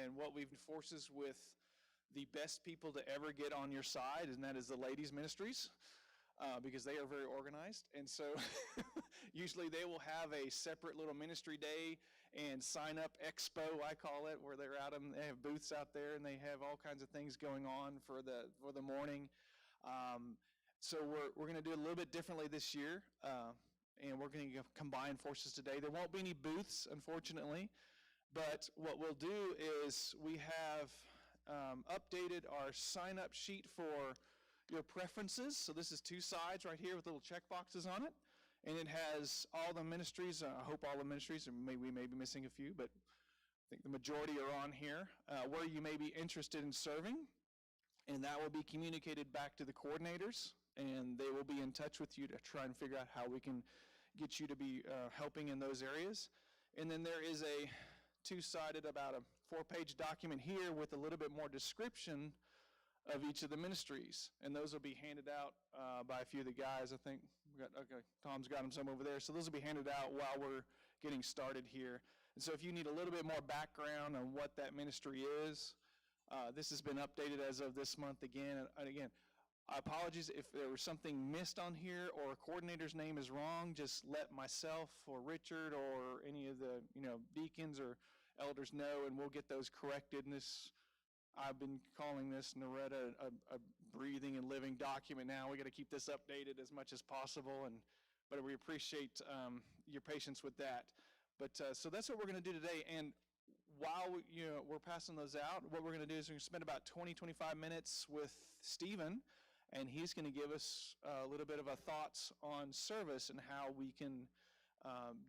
And what we've forces with the best people to ever get on your side, and that is the ladies' ministries, because they are very organized. And so usually they will have a separate little ministry day and sign up expo, I call it, where they're out and they have booths out there and they have all kinds of things going on for the morning. So we're going to do it a little bit differently this year, and we're going to combine forces today. There won't be any booths, unfortunately, but what we'll do is we have updated our sign-up sheet for your preferences. So this is two sides right here with little check boxes on it, and it has all the ministries. I hope all the ministries, or we may be missing a few, but I think the majority are on here, where you may be interested in serving, and that will be communicated back to the coordinators, and they will be in touch with you to try and figure out how we can get you to be helping in those areas. And then there is a two-sided, about a 4-page document here with a little bit more description of each of the ministries, and those will be handed out by a few of the guys. I think Tom's got them some over there, so those will be handed out while we're getting started here. And so if you need a little bit more background on what that ministry is, this has been updated as of this month again. And again, apologies if there was something missed on here or a coordinator's name is wrong. Just let myself or Richard or any of the deacons or elders know, and we'll get those corrected. And I've been calling this, Noretta, a breathing and living document now. We got to keep this updated as much as possible, but we appreciate your patience with that. But so that's what we're going to do today. And while we're passing those out, what we're going to do is we're going to spend about 20-25 minutes with Stephen, and he's going to give us a little bit of a thoughts on service and how we can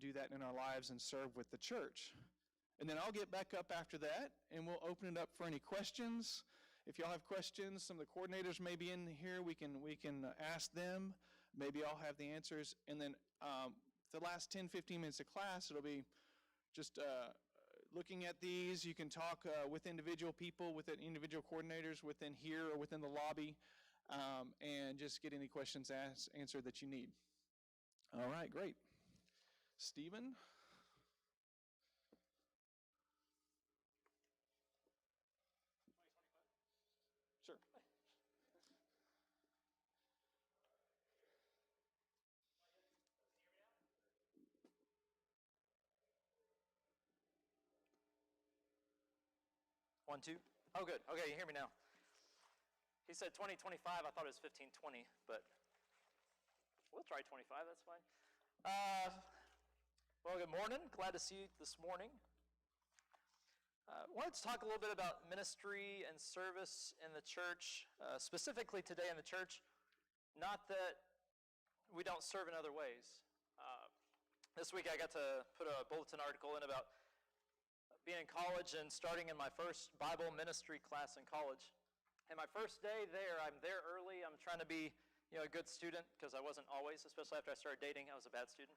do that in our lives and serve with the church. And then I'll get back up after that, and we'll open it up for any questions. If y'all have questions, some of the coordinators may be in here. We can ask them. Maybe I'll have the answers. And then the last 10-15 minutes of class, it'll be just looking at these. You can talk with individual people, with individual coordinators within here or within the lobby, and just get any questions answered that you need. All right, great. Stephen? Sure. 1, 2. Oh, good. Okay, you hear me now. He said 2025. I thought it was 1520, but we'll try 25. That's fine. Well, good morning. Glad to see you this morning. I wanted to talk a little bit about ministry and service in the church, specifically today in the church. Not that we don't serve in other ways. This week I got to put a bulletin article in about being in college and starting in my first Bible ministry class in college. And my first day there, I'm there early. I'm trying to be a good student, because I wasn't always, especially after I started dating. I was a bad student.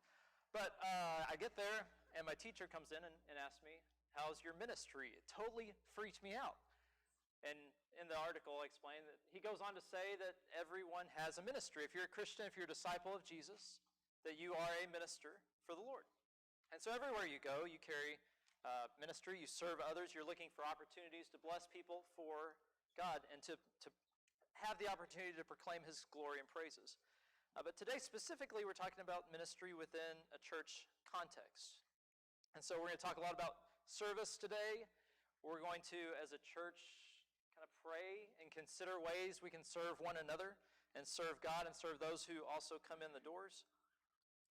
But I get there, and my teacher comes in and asks me, "How's your ministry?" It totally freaked me out. And in the article, I explained that he goes on to say that everyone has a ministry. If you're a Christian, if you're a disciple of Jesus, that you are a minister for the Lord. And so everywhere you go, you carry ministry, you serve others, you're looking for opportunities to bless people for God and to have the opportunity to proclaim His glory and praises. But today specifically, we're talking about ministry within a church context. And so we're going to talk a lot about service today. We're going to, as a church, kind of pray and consider ways we can serve one another and serve God and serve those who also come in the doors.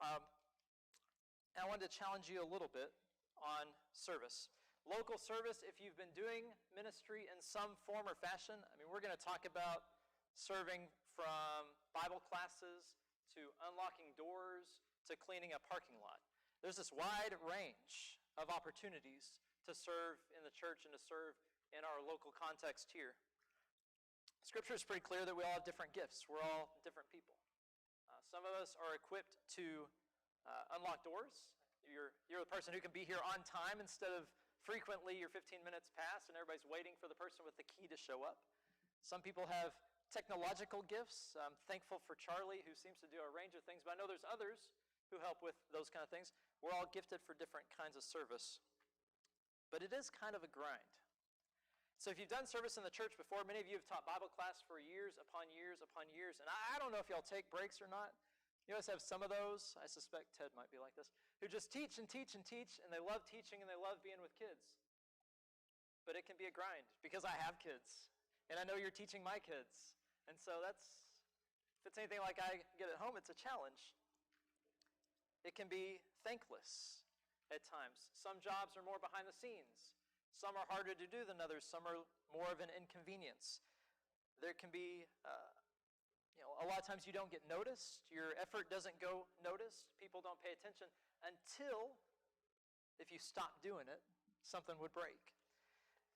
And I wanted to challenge you a little bit on service. Local service, if you've been doing ministry in some form or fashion, we're going to talk about serving from Bible classes to unlocking doors to cleaning a parking lot. There's this wide range of opportunities to serve in the church and to serve in our local context here. Scripture is pretty clear that we all have different gifts. We're all different people. Some of us are equipped to unlock doors. You're the person who can be here on time instead of frequently your 15 minutes pass and everybody's waiting for the person with the key to show up. Some people have technological gifts. I'm thankful for Charlie, who seems to do a range of things, but I know there's others who help with those kind of things. We're all gifted for different kinds of service. But it is kind of a grind. So if you've done service in the church before, many of you have taught Bible class for years upon years upon years. And I don't know if y'all take breaks or not. You always have some of those, I suspect Ted might be like this, who just teach and teach and teach, and they love teaching and they love being with kids. But it can be a grind because I have kids. And I know you're teaching my kids. And so if it's anything like I get at home, it's a challenge. It can be thankless at times. Some jobs are more behind the scenes. Some are harder to do than others. Some are more of an inconvenience. There can be, a lot of times you don't get noticed. Your effort doesn't go noticed. People don't pay attention until, if you stop doing it, something would break.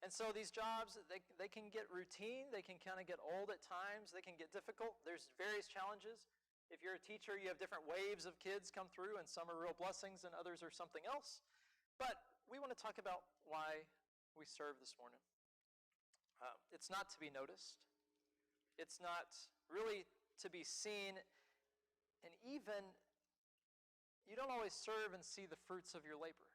And so these jobs, they can get routine. They can kind of get old at times. They can get difficult. There's various challenges. If you're a teacher, you have different waves of kids come through, and some are real blessings and others are something else. But we want to talk about why we serve this morning. It's not to be noticed. It's not really to be seen. And even, you don't always serve and see the fruits of your labor.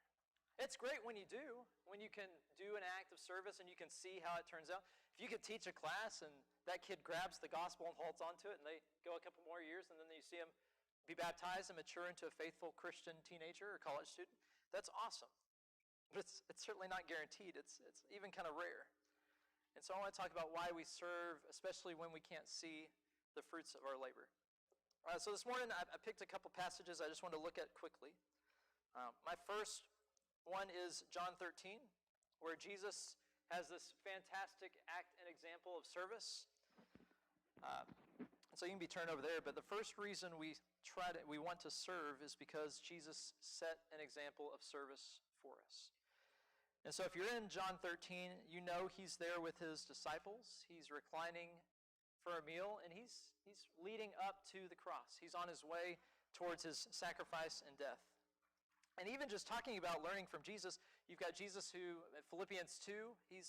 It's great when you do, when you can do an act of service and you can see how it turns out. If you could teach a class and that kid grabs the gospel and holds onto it and they go a couple more years and then you see them be baptized and mature into a faithful Christian teenager or college student, that's awesome. But it's certainly not guaranteed. It's even kind of rare. And so I want to talk about why we serve, especially when we can't see the fruits of our labor. So this morning I picked a couple passages I just want to look at quickly. My first one is John 13, where Jesus has this fantastic act and example of service. So you can be turned over there, but the first reason we want to serve is because Jesus set an example of service for us. And so if you're in John 13, you know he's there with his disciples. He's reclining for a meal, and he's leading up to the cross. He's on his way towards his sacrifice and death. And even just talking about learning from Jesus, you've got Jesus who, at Philippians 2, he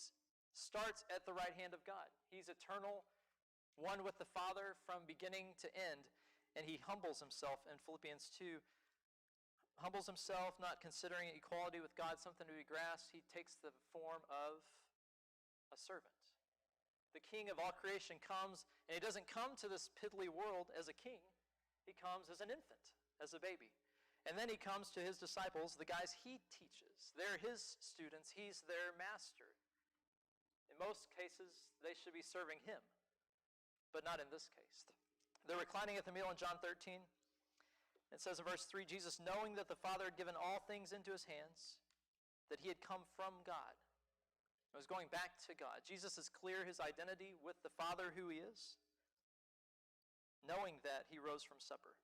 starts at the right hand of God. He's eternal, one with the Father from beginning to end, and he humbles himself in Philippians 2. Humbles himself, not considering equality with God something to be grasped. He takes the form of a servant. The King of all creation comes, and he doesn't come to this piddly world as a king. He comes as an infant, as a baby. And then he comes to his disciples, the guys he teaches. They're his students. He's their master. In most cases, they should be serving him, but not in this case. They're reclining at the meal in John 13. It says in verse 3, Jesus, knowing that the Father had given all things into his hands, that he had come from God. He was going back to God. Jesus is clear his identity with the Father who he is. Knowing that, he rose from supper.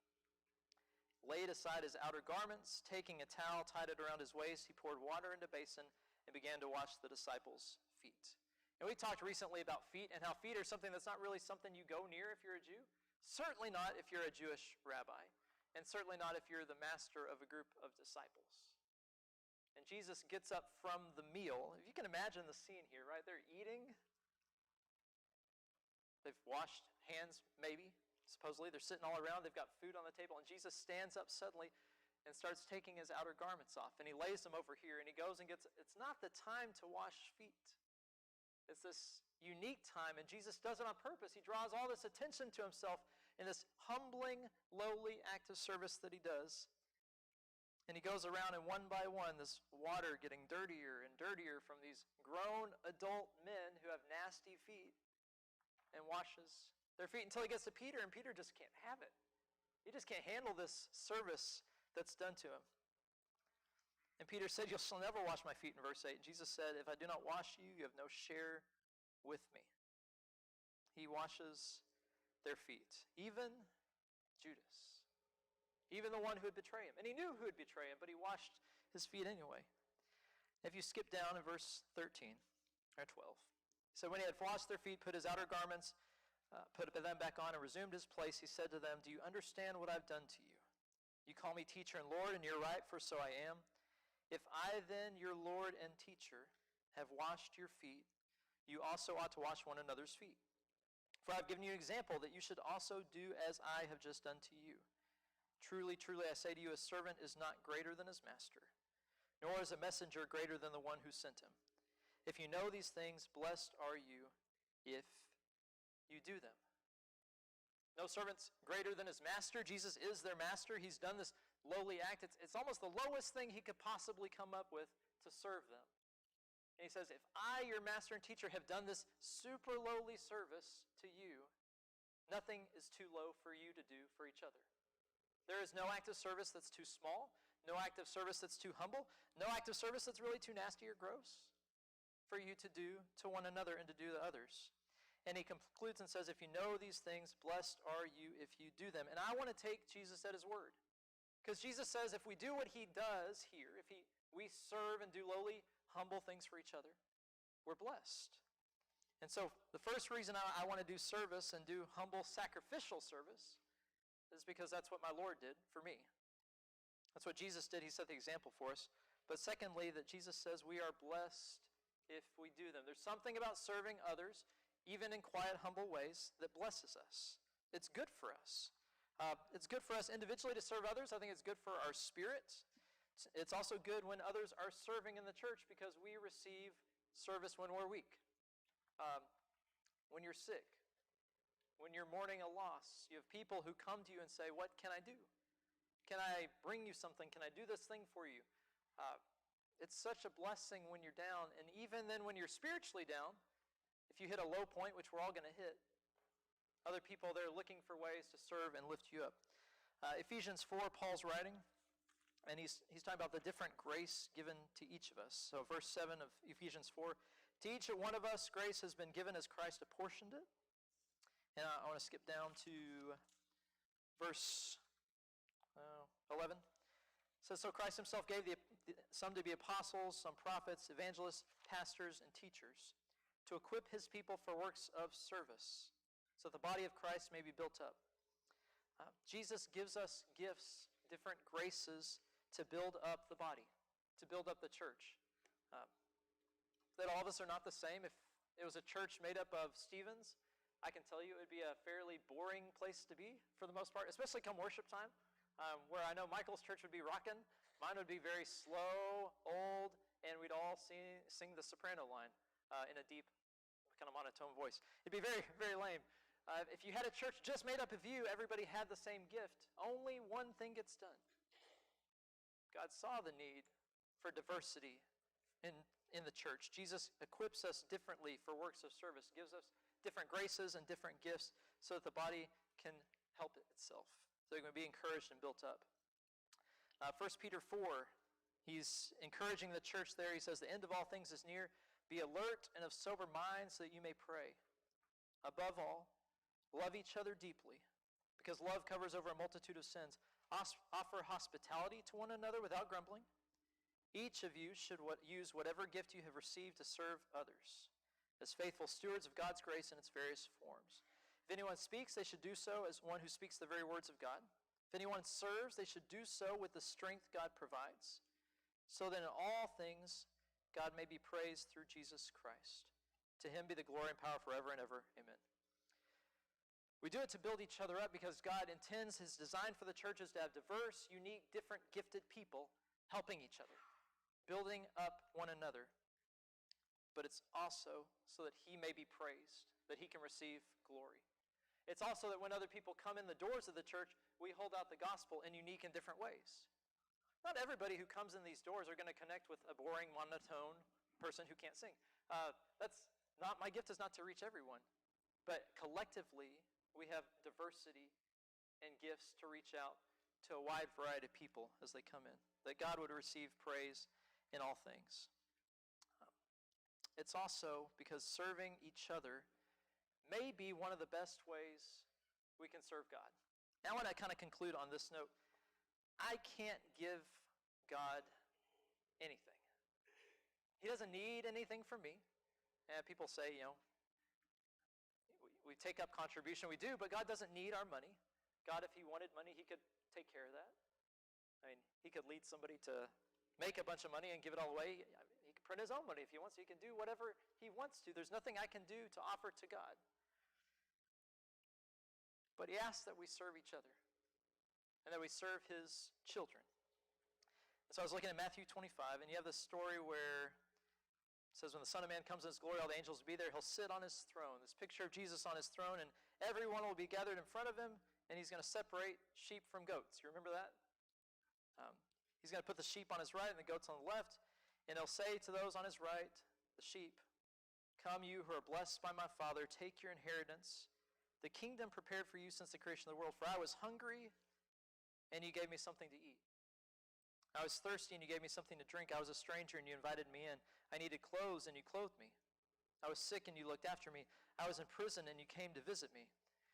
Laid aside his outer garments, taking a towel, tied it around his waist, he poured water into a basin and began to wash the disciples' feet. And we talked recently about feet and how feet are something that's not really something you go near if you're a Jew. Certainly not if you're a Jewish rabbi. And certainly not if you're the master of a group of disciples. And Jesus gets up from the meal. If you can imagine the scene here, right? They're eating. They've washed hands, maybe. Supposedly, they're sitting all around. They've got food on the table. And Jesus stands up suddenly and starts taking his outer garments off. And he lays them over here. And he goes and gets, it's not the time to wash feet. It's this unique time. And Jesus does it on purpose. He draws all this attention to himself in this humbling, lowly act of service that he does. And he goes around, and one by one, this water getting dirtier and dirtier from these grown adult men who have nasty feet, and washes their feet until he gets to Peter, and Peter just can't have it. He just can't handle this service that's done to him. And Peter said, "You shall never wash my feet," in verse 8. And Jesus said, "If I do not wash you, you have no share with me." He washes their feet. Even Judas. Even the one who would betray him. And he knew who would betray him, but he washed his feet anyway. If you skip down in verse 13 or 12. So when he had washed their feet, put his outer garments, put them back on, and resumed his place, he said to them, "Do you understand what I've done to you? You call me teacher and Lord, and you're right, for so I am. If I then, your Lord and teacher, have washed your feet, you also ought to wash one another's feet. For I've given you an example that you should also do as I have just done to you. Truly, truly, I say to you, a servant is not greater than his master, nor is a messenger greater than the one who sent him. if you know these things, blessed are you if you do them. No servant's greater than his master. Jesus is their master. He's done this lowly act. It's almost the lowest thing he could possibly come up with to serve them. And he says, if I, your master and teacher, have done this super lowly service to you, nothing is too low for you to do for each other. There is no act of service that's too small, no act of service that's too humble, no act of service that's really too nasty or gross for you to do to one another and to do to others. And he concludes and says, if you know these things, blessed are you if you do them. And I want to take Jesus at his word. Because Jesus says if we do what he does here, if we serve and do lowly, humble things for each other, we're blessed. And so the first reason I want to do service and do humble sacrificial service is because that's what my Lord did for me. That's what Jesus did. He set the example for us. But secondly, that Jesus says we are blessed if we do them. There's something about serving others, even in quiet, humble ways, that blesses us. It's good for us. It's good for us individually to serve others. I think it's good for our spirit. It's also good when others are serving in the church because we receive service when we're weak. When you're sick, when you're mourning a loss, you have people who come to you and say, what can I do? Can I bring you something? Can I do this thing for you? It's such a blessing when you're down. And even then when you're spiritually down, if you hit a low point, which we're all going to hit, other people, they're looking for ways to serve and lift you up. Ephesians 4, Paul's writing, and he's talking about the different grace given to each of us. So verse 7 of Ephesians 4, to each one of us grace has been given as Christ apportioned it. And I want to skip down to verse 11. It says, so Christ himself gave some to be apostles, some prophets, evangelists, pastors, and teachers, to equip his people for works of service, so that the body of Christ may be built up. Jesus gives us gifts, different graces, to build up the body, to build up the church. That all of us are not the same. If it was a church made up of Stephens, I can tell you it would be a fairly boring place to be for the most part, especially come worship time, where I know Michael's church would be rocking. Mine would be very slow, old, and we'd all sing the soprano line in a deep, kind of monotone voice. It'd be very, very lame. If you had a church just made up of you, everybody had the same gift. Only one thing gets done. God saw the need for diversity in the church. Jesus equips us differently for works of service, gives us different graces and different gifts so that the body can help itself. So they're going to be encouraged and built up. 1 Peter 4, he's encouraging the church there. He says, the end of all things is near. Be alert and of sober mind so that you may pray. Above all, love each other deeply, because love covers over a multitude of sins. Offer hospitality to one another without grumbling. Each of you should use whatever gift you have received to serve others, as faithful stewards of God's grace in its various forms. If anyone speaks, they should do so as one who speaks the very words of God. If anyone serves, they should do so with the strength God provides, so that in all things God may be praised through Jesus Christ. To him be the glory and power forever and ever. Amen. We do it to build each other up because God intends his design for the churches to have diverse, unique, different, gifted people helping each other, building up one another. But it's also so that he may be praised, that he can receive glory. It's also that when other people come in the doors of the church, we hold out the gospel in unique and different ways. Not everybody who comes in these doors are going to connect with a boring, monotone person who can't sing. My gift is not to reach everyone. But collectively, we have diversity and gifts to reach out to a wide variety of people as they come in. That God would receive praise in all things. It's also because serving each other may be one of the best ways we can serve God. Now, when I kind of conclude on this note, I can't give God anything. He doesn't need anything from me. And people say, we take up contribution, we do, but God doesn't need our money. God, if he wanted money, he could take care of that. I mean, he could lead somebody to make a bunch of money and give it all away. He can print his own money if he wants. He can do whatever he wants to. There's nothing I can do to offer to God. But he asks that we serve each other and that we serve his children. And so I was looking at Matthew 25, and you have this story where It says, when the Son of Man comes in his glory, all the angels will be there. He'll sit on his throne. This picture of Jesus on his throne, and everyone will be gathered in front of him, and he's going to separate sheep from goats. You remember that? He's going to put the sheep on his right and the goats on the left, and he'll say to those on his right, the sheep, come you who are blessed by my Father, take your inheritance, the kingdom prepared for you since the creation of the world. For I was hungry, and you gave me something to eat. I was thirsty, and you gave me something to drink. I was a stranger, and you invited me in. I needed clothes, and you clothed me. I was sick, and you looked after me. I was in prison, and you came to visit me.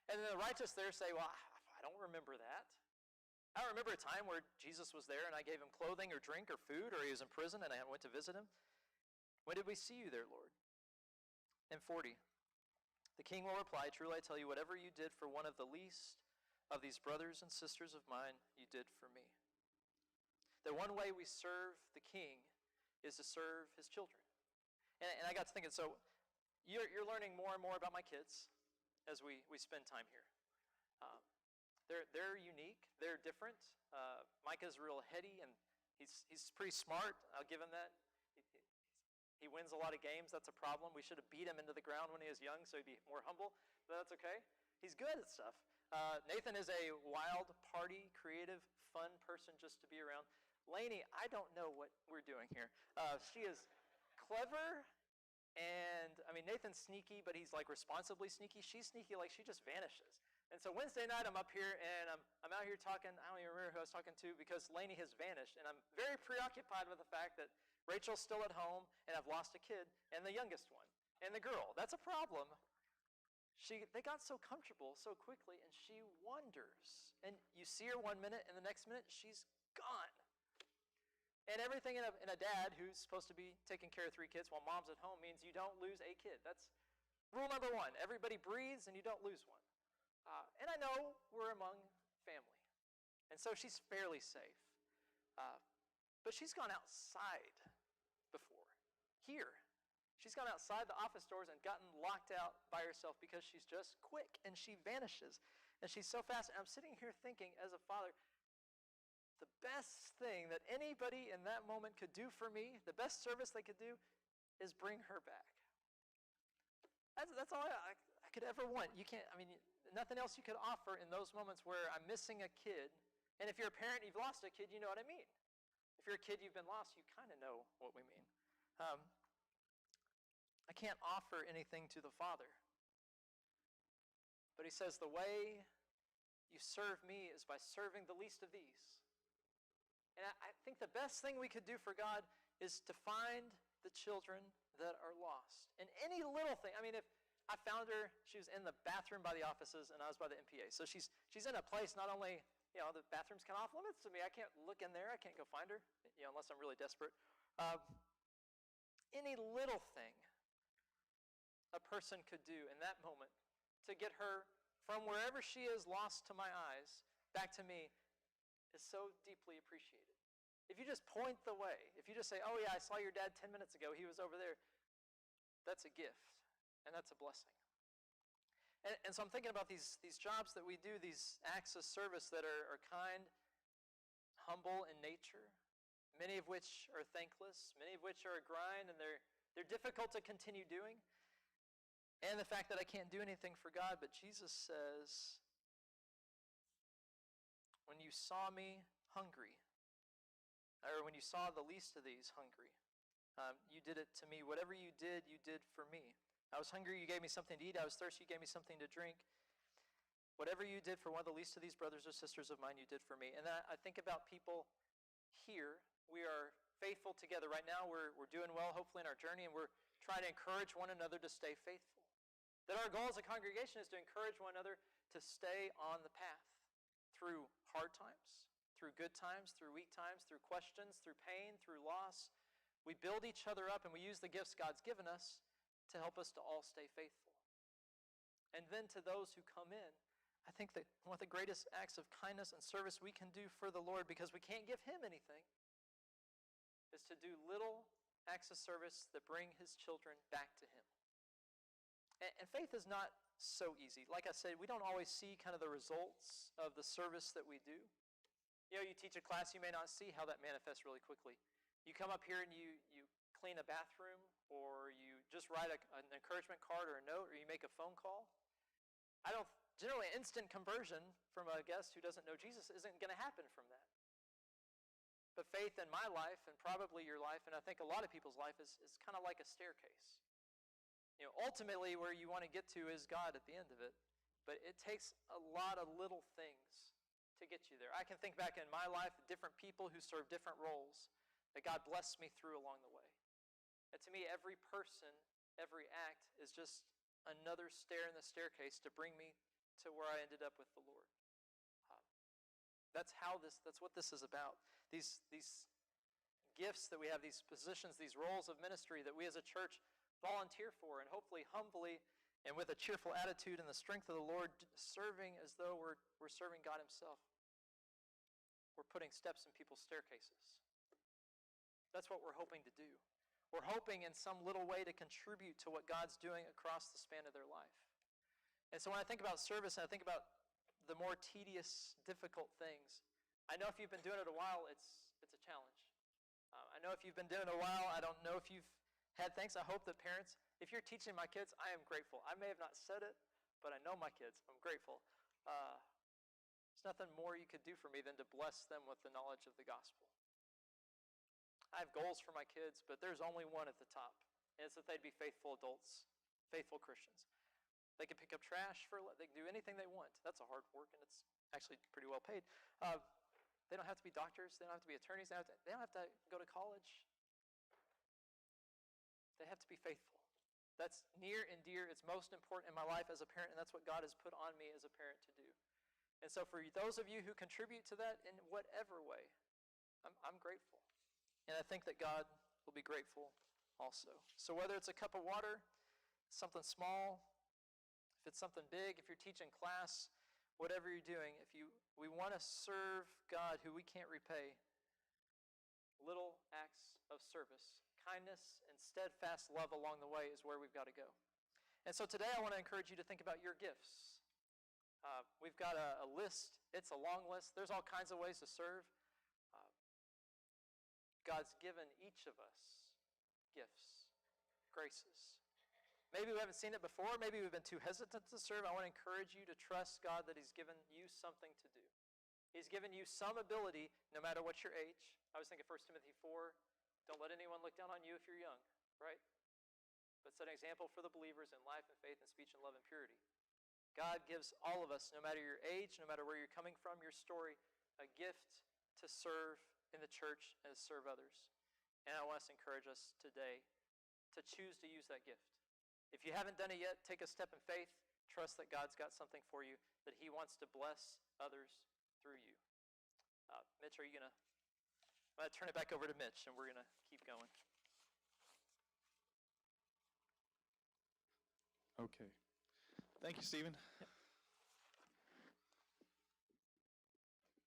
And then the righteous there say, well, I don't remember that. I don't remember a time where Jesus was there and I gave him clothing or drink or food, or he was in prison and I went to visit him. When did we see you there, Lord? And 40, the king will reply, truly I tell you, whatever you did for one of the least of these brothers and sisters of mine, you did for me. The one way we serve the king is to serve his children. And I got to thinking, so you're learning more and more about my kids as we spend time here. They're unique. They're different. Micah's real heady, and he's pretty smart. I'll give him that. He wins a lot of games. That's a problem. We should have beat him into the ground when he was young, so he'd be more humble. But that's okay. He's good at stuff. Nathan is a wild, party, creative, fun person just to be around. Lainey, I don't know what we're doing here. She is clever, and I mean Nathan's sneaky, but he's like responsibly sneaky. She's sneaky, like she just vanishes. And so Wednesday night, I'm up here, and I'm out here talking. I don't even remember who I was talking to because Lainey has vanished. And I'm very preoccupied with the fact that Rachel's still at home, and I've lost a kid, and the youngest one, and the girl. That's a problem. They got so comfortable so quickly, and she wanders. And you see her 1 minute, and the next minute, she's gone. And everything in a dad who's supposed to be taking care of 3 kids while mom's at home means you don't lose a kid. That's rule number 1. Everybody breathes, and you don't lose one. And I know we're among family. And so she's fairly safe. But she's gone outside before. Here. She's gone outside the office doors and gotten locked out by herself because she's just quick and she vanishes. And she's so fast. And I'm sitting here thinking, as a father, the best thing that anybody in that moment could do for me, the best service they could do, is bring her back. That's all I could ever want. You can't, nothing else you could offer in those moments where I'm missing a kid. And if you're a parent and you've lost a kid, you know what I mean. If you're a kid, you've been lost, you kind of know what we mean. I can't offer anything to the Father. But he says, the way you serve me is by serving the least of these. And I think the best thing we could do for God is to find the children that are lost. And any little thing, if I found her, she was in the bathroom by the offices, and I was by the MPA. So she's in a place not only, the bathroom's kind of off limits to me. I can't look in there. I can't go find her, unless I'm really desperate. Any little thing a person could do in that moment to get her from wherever she is lost to my eyes back to me is so deeply appreciated. If you just point the way, if you just say, oh yeah, I saw your dad 10 minutes ago, he was over there, that's a gift. And that's a blessing. And so I'm thinking about these jobs that we do, these acts of service that are kind, humble in nature, many of which are thankless, many of which are a grind, and they're difficult to continue doing. And the fact that I can't do anything for God, but Jesus says, when you saw me hungry, or when you saw the least of these hungry, you did it to me. Whatever you did for me. I was hungry, you gave me something to eat. I was thirsty, you gave me something to drink. Whatever you did for one of the least of these brothers or sisters of mine, you did for me. And I think about people here. We are faithful together. Right now, we're doing well, hopefully, in our journey, and we're trying to encourage one another to stay faithful. That our goal as a congregation is to encourage one another to stay on the path through hard times, through good times, through weak times, through questions, through pain, through loss. We build each other up, and we use the gifts God's given us to help us to all stay faithful. And then to those who come in, I think that one of the greatest acts of kindness and service we can do for the Lord, because we can't give him anything, is to do little acts of service that bring his children back to him. And faith is not so easy. Like I said, we don't always see kind of the results of the service that we do. You teach a class, you may not see how that manifests really quickly. You come up here and you clean a bathroom, or you just write an encouragement card or a note, or you make a phone call. Generally, instant conversion from a guest who doesn't know Jesus isn't going to happen from that. But faith in my life, and probably your life, and I think a lot of people's life, is kind of like a staircase. Ultimately, where you want to get to is God at the end of it. But it takes a lot of little things to get you there. I can think back in my life, different people who serve different roles that God blessed me through along the way. And to me, every person, every act is just another stair in the staircase to bring me to where I ended up with the Lord. That's what this is about. These gifts that we have, these positions, these roles of ministry that we as a church volunteer for, and hopefully humbly and with a cheerful attitude and the strength of the Lord, serving as though we're serving God Himself. We're putting steps in people's staircases. That's what we're hoping to do. We're hoping in some little way to contribute to what God's doing across the span of their life. And so when I think about service, and I think about the more tedious, difficult things, I know if you've been doing it a while, it's a challenge. I know if you've been doing it a while, I don't know if you've had things. I hope that parents, if you're teaching my kids, I am grateful. I may have not said it, but I know my kids. I'm grateful. There's nothing more you could do for me than to bless them with the knowledge of the gospel. I have goals for my kids, but there's only one at the top, and it's that they'd be faithful adults, faithful Christians. They can pick up trash, they can do anything they want. That's a hard work, and it's actually pretty well paid. They don't have to be doctors. They don't have to be attorneys. They don't have to go to college. They have to be faithful. That's near and dear. It's most important in my life as a parent, and that's what God has put on me as a parent to do. And so for those of you who contribute to that in whatever way, I'm grateful. And I think that God will be grateful also. So whether it's a cup of water, something small, if it's something big, if you're teaching class, whatever you're doing, we want to serve God who we can't repay. Little acts of service, kindness, and steadfast love along the way is where we've got to go. And so today I want to encourage you to think about your gifts. We've got a list. It's a long list. There's all kinds of ways to serve. God's given each of us gifts, graces. Maybe we haven't seen it before. Maybe we've been too hesitant to serve. I want to encourage you to trust God that He's given you something to do. He's given you some ability, no matter what your age. I was thinking 1 Timothy 4, don't let anyone look down on you if you're young, right? But set an example for the believers in life and faith and speech and love and purity. God gives all of us, no matter your age, no matter where you're coming from, your story, a gift to serve in the church and to serve others. And I want to encourage us today to choose to use that gift. If you haven't done it yet, take a step in faith. Trust that God's got something for you, that He wants to bless others through you. Mitch, I'm going to turn it back over to Mitch, and we're going to keep going. Okay. Thank you, Stephen.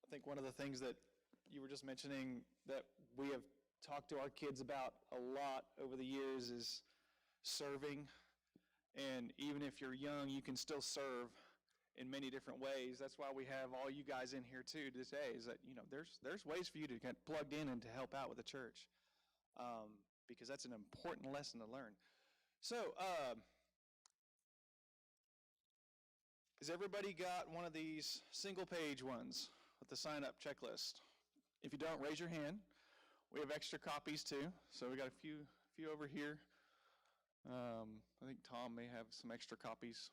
I think one of the things that you were just mentioning that we have talked to our kids about a lot over the years is serving. And even if you're young, you can still serve in many different ways. That's why we have all you guys in here too today, is that, there's ways for you to get plugged in and to help out with the church, because that's an important lesson to learn. So, has everybody got one of these single-page ones with the sign-up checklist? If you don't, raise your hand. We have extra copies too, so we got a few over here. I think Tom may have some extra copies.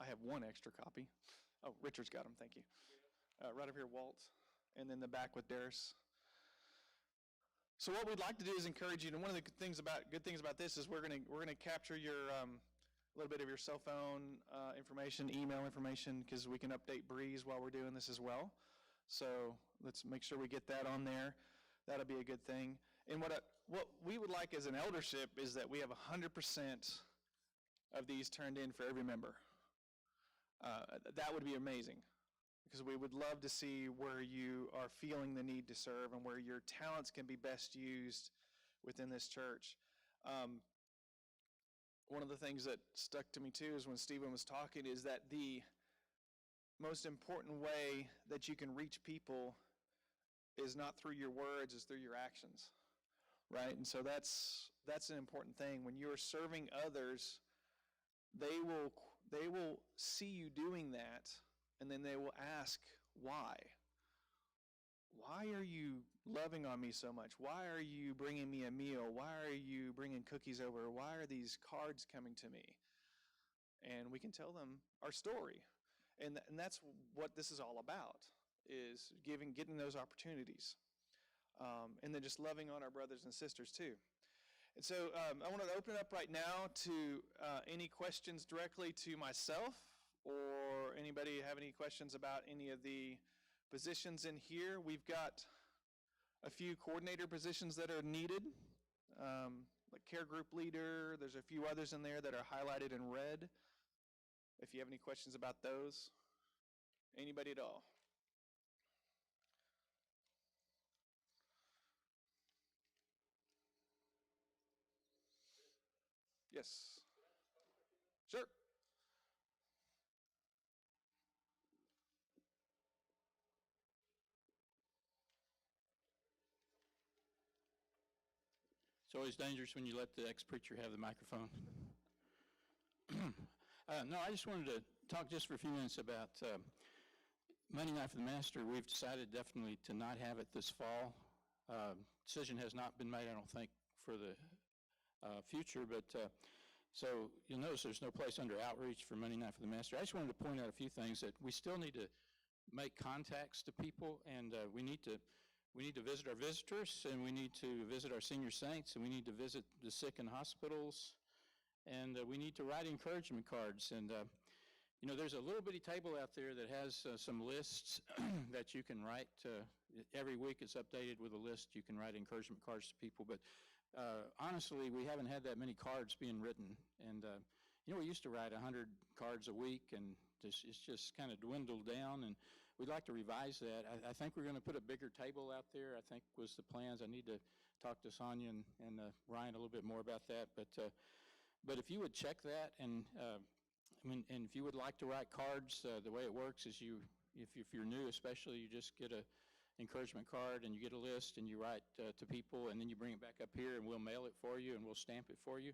I have one extra copy. Oh, Richard's got them, thank you. Right over here, Walt, and then the back with Darius. So what we'd like to do is encourage you, and one of the good things about this is we're gonna capture your a little bit of your cell phone information, email information, because we can update Breeze while we're doing this as well. So let's make sure we get that on there. That'll be a good thing. And what we would like as an eldership is that we have 100% of these turned in for every member. That would be amazing, because we would love to see where you are feeling the need to serve and where your talents can be best used within this church. One of the things that stuck to me too is when Stephen was talking is that the most important way that you can reach people is not through your words, it's through your actions, right? And so that's an important thing. When you're serving others, they will see you doing that, and then they will ask why. Why are you loving on me so much? Why are you bringing me a meal? Why are you bringing cookies over? Why are these cards coming to me? And we can tell them our story. And that's what this is all about, is getting those opportunities. And then just loving on our brothers and sisters too. And so I want to open it up right now to any questions directly to myself, or anybody have any questions about any of the positions in here. We've got a few coordinator positions that are needed, like care group leader. There's a few others in there that are highlighted in red. If you have any questions about those, anybody at all? Yes. Sure. It's always dangerous when you let the ex-preacher have the microphone. No, I just wanted to talk just for a few minutes about Monday Night for the Master. We've decided definitely to not have it this fall. Decision has not been made, I don't think, for the future, but so you'll notice there's no place under outreach for Monday Night for the Master. I just wanted to point out a few things that we still need to make contacts to people, and we need to visit our visitors, and we need to visit our senior saints, and we need to visit the sick in hospitals, and we need to write encouragement cards. And there's a little bitty table out there that has some lists that you can write. Every week it's updated with a list. You can write encouragement cards to people, but honestly, we haven't had that many cards being written. And we used to write 100 cards a week, and it's just kind of dwindled down, and we'd like to revise that. I think we're going to put a bigger table out there, I think was the plans. I need to talk to Sonia and Ryan a little bit more about that. But if you would check that, and and if you would like to write cards, the way it works is if you're new especially, you just get a encouragement card and you get a list and you write to people, and then you bring it back up here and we'll mail it for you and we'll stamp it for you.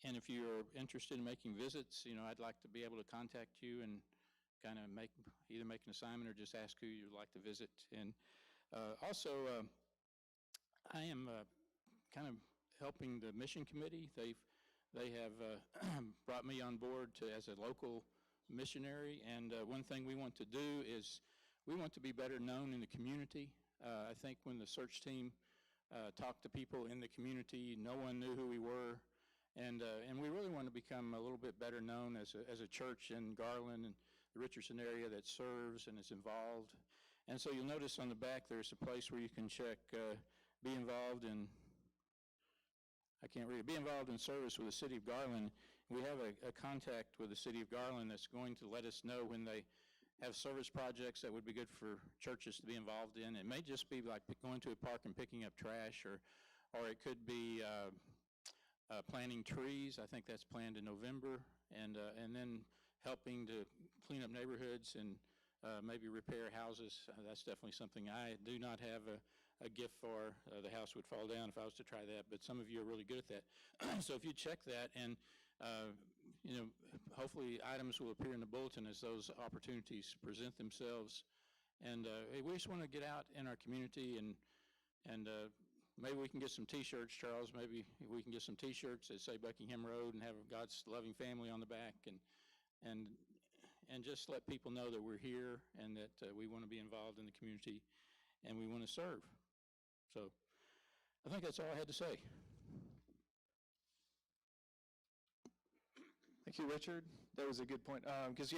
And if you're interested in making visits, I'd like to be able to contact you and kind of either make an assignment or just ask who you'd like to visit. And also, I am kind of helping the mission committee. They have brought me on board as a local missionary, and one thing we want to do is we want to be better known in the community. I think when the search team talked to people in the community, no one knew who we were, and we really want to become a little bit better known as a church in Garland and the Richardson area that serves and is involved. And so you'll notice on the back there's a place where you can check be involved in service with the City of Garland. We have a contact with the City of Garland that's going to let us know when they have service projects that would be good for churches to be involved in. It may just be like going to a park and picking up trash, or it could be planting trees. I think that's planned in November, and then helping to clean up neighborhoods and maybe repair houses. That's definitely something I do not have a gift for. The house would fall down if I was to try that, but some of you are really good at that. So if you check that, and hopefully items will appear in the bulletin as those opportunities present themselves. And we just want to get out in our community, and maybe we can get some T-shirts, Charles. Maybe we can get some T-shirts that say Buckingham Road and have God's loving family on the back, and just let people know that we're here and that we want to be involved in the community and we want to serve. So I think that's all I had to say. Thank you, Richard. That was a good point. Because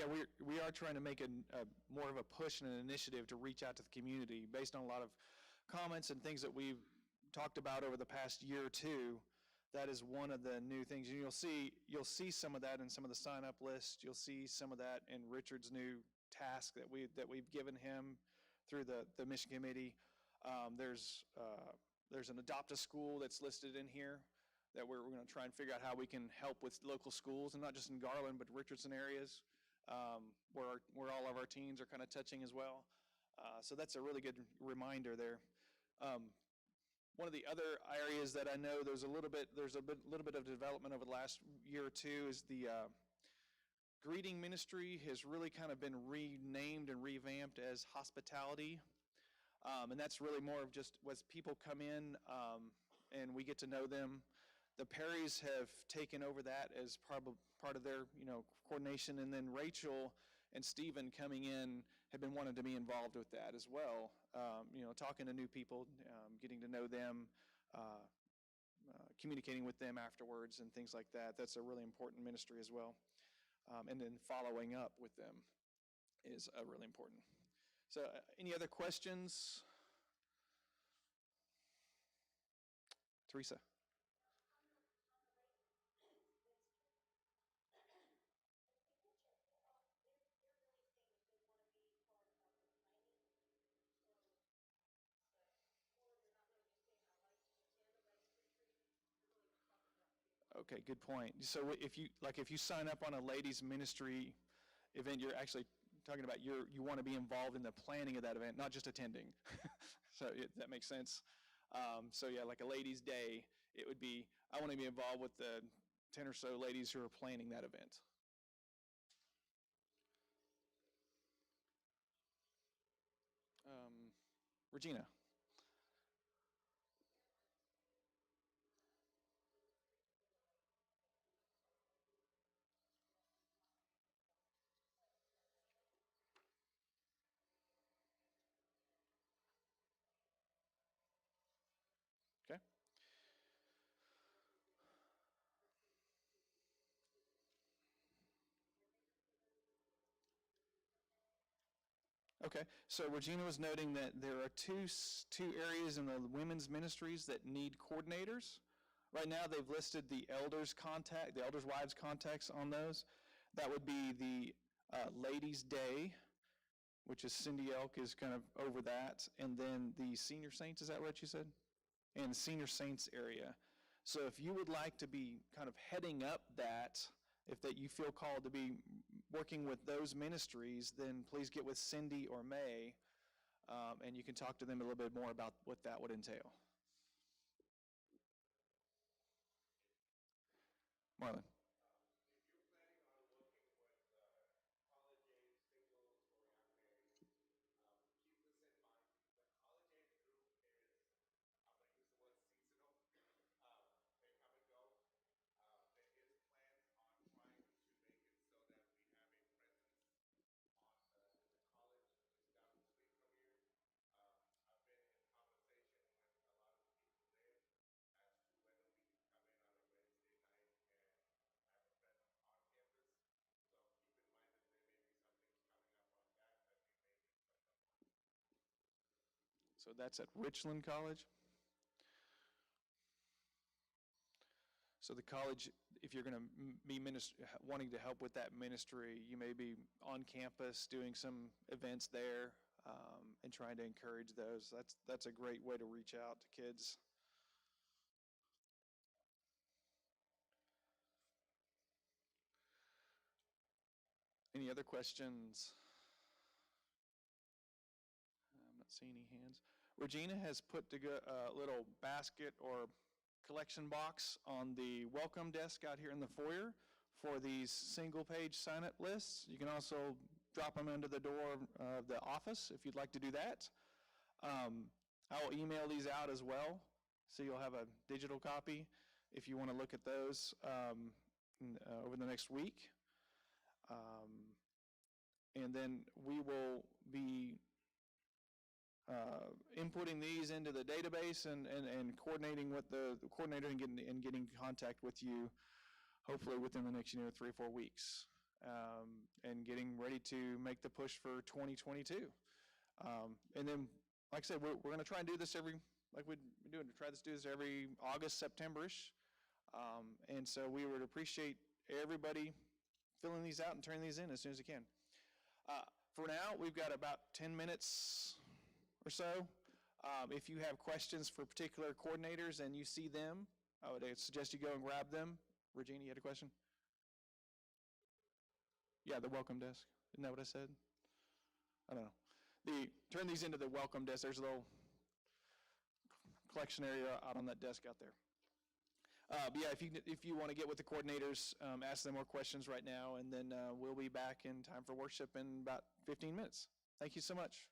we are trying to make a more of a push and an initiative to reach out to the community based on a lot of comments and things that we've talked about over the past year or two. That is one of the new things, and you'll see some of that in some of the sign-up lists. You'll see some of that in Richard's new task that we've given him through the mission committee. There's an adopt a school that's listed in here that we're going to try and figure out how we can help with local schools, and not just in Garland, but Richardson areas, where all of our teens are kind of touching as well. So that's a really good reminder there. One of the other areas that I know there's a little bit of development over the last year or two is the greeting ministry has really kind of been renamed and revamped as hospitality. And that's really more of just as people come in and we get to know them. The Perrys have taken over that as part of their coordination, and then Rachel and Stephen coming in have been wanting to be involved with that as well. Talking to new people, getting to know them, communicating with them afterwards, and things like that. That's a really important ministry as well. And then following up with them is really important. So, any other questions? Teresa. Okay, good point. So if you sign up on a ladies ministry event, you're actually talking about you want to be involved in the planning of that event, not just attending. So that makes sense. So yeah, like a ladies' day, it would be I want to be involved with the 10 or so ladies who are planning that event. Regina. Okay. Okay, so Regina was noting that there are two areas in the women's ministries that need coordinators. Right now, they've listed the elders' wives' contacts on those. That would be the Ladies' Day, which is Cindy Elk is kind of over that, and then the Senior Saints. Is that what you said? And the Senior Saints area. So if you would like to be kind of heading up that, if that you feel called to be working with those ministries, then please get with Cindy or May, and you can talk to them a little bit more about what that would entail. Marlon. So that's at Richland College. So the college, if you're going to be wanting to help with that ministry, you may be on campus doing some events there and trying to encourage those. That's a great way to reach out to kids. Any other questions? I'm not seeing any hands. Regina has put together a little basket or collection box on the welcome desk out here in the foyer for these single-page sign-up lists. You can also drop them into the door of the office if you'd like to do that. I will email these out as well, so you'll have a digital copy if you want to look at those over the next week. And then we will be inputting these into the database and coordinating with the coordinator and getting in contact with you hopefully within the next 3 or 4 weeks and getting ready to make the push for 2022. And then, like I said, we're going to try and do this like we've been doing, do this every August, September-ish. And so we would appreciate everybody filling these out and turning these in as soon as you can. For now, we've got about 10 minutes or so. If you have questions for particular coordinators and you see them, I would suggest you go and grab them. Regina, you had a question? Yeah, the welcome desk. Isn't that what I said? I don't know. turn these into the welcome desk. There's a little collection area out on that desk out there. But yeah, if you want to get with the coordinators, ask them more questions right now, and then we'll be back in time for worship in about 15 minutes. Thank you so much.